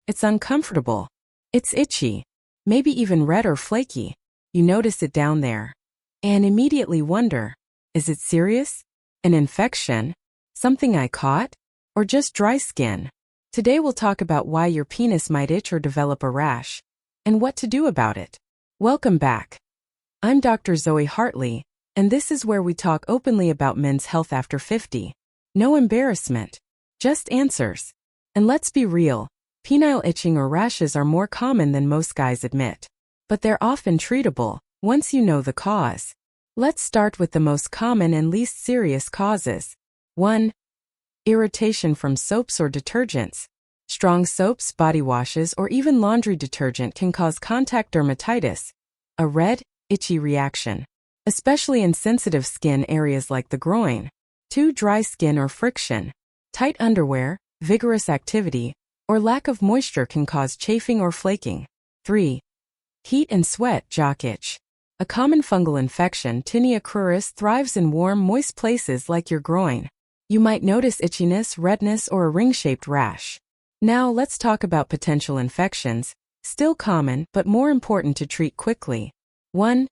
It's uncomfortable. It's itchy. Maybe even red or flaky. You notice it down there. And immediately wonder, is it serious? An infection? Something I caught? Or just dry skin? Today we'll talk about why your penis might itch or develop a rash, and what to do about it. Welcome back. I'm Dr. Zoe Hartley, and this is where we talk openly about men's health after 50. No embarrassment, just answers. And let's be real, penile itching or rashes are more common than most guys admit. But they're often treatable, once you know the cause. Let's start with the most common and least serious causes. 1. Irritation from soaps or detergents. Strong soaps, body washes, or even laundry detergent can cause contact dermatitis, a red, itchy reaction, especially in sensitive skin areas like the groin. 2. Dry skin or friction. Tight underwear, vigorous activity, or lack of moisture can cause chafing or flaking. 3. Heat and sweat, jock itch. A common fungal infection, tinea cruris, thrives in warm, moist places like your groin. You might notice itchiness, redness, or a ring-shaped rash. Now let's talk about potential infections, still common but more important to treat quickly. 1.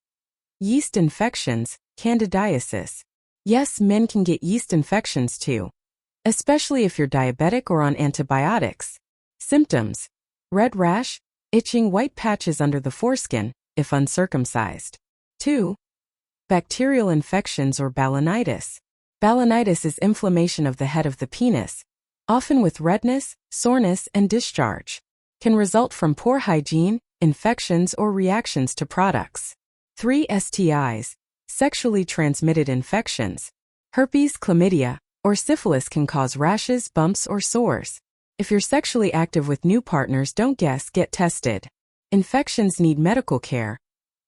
Yeast infections, candidiasis. Yes, men can get yeast infections too, especially if you're diabetic or on antibiotics. Symptoms: red rash, itching, white patches under the foreskin, if uncircumcised. 2. Bacterial infections or balanitis. Balanitis is inflammation of the head of the penis, often with redness, soreness, and discharge. Can result from poor hygiene, infections, or reactions to products. 3. STIs, sexually transmitted infections. Herpes, chlamydia, or syphilis can cause rashes, bumps, or sores. If you're sexually active with new partners, don't guess, get tested. Infections need medical care,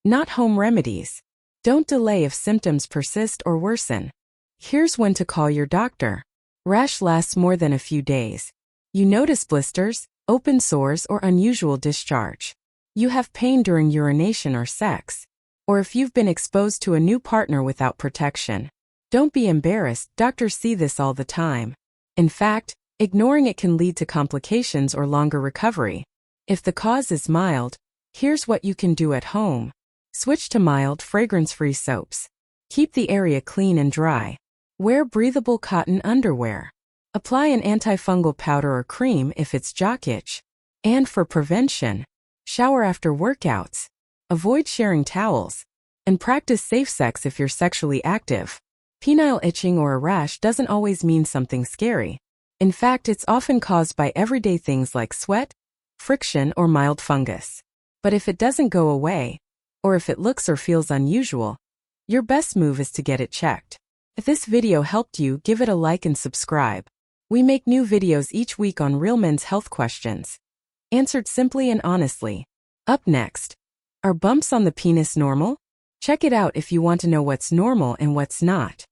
not home remedies. Don't delay if symptoms persist or worsen. Here's when to call your doctor. Rash lasts more than a few days. You notice blisters, open sores, or unusual discharge. You have pain during urination or sex. Or if you've been exposed to a new partner without protection. Don't be embarrassed, doctors see this all the time. In fact, ignoring it can lead to complications or longer recovery. If the cause is mild, here's what you can do at home. Switch to mild, fragrance-free soaps. Keep the area clean and dry. Wear breathable cotton underwear. Apply an antifungal powder or cream if it's jock itch. And for prevention, shower after workouts. Avoid sharing towels. And practice safe sex if you're sexually active. Penile itching or a rash doesn't always mean something scary. In fact, it's often caused by everyday things like sweat, friction, or mild fungus. But if it doesn't go away, or if it looks or feels unusual, your best move is to get it checked. If this video helped you, give it a like and subscribe. We make new videos each week on real men's health questions, answered simply and honestly. Up next, are bumps on the penis normal? Check it out if you want to know what's normal and what's not.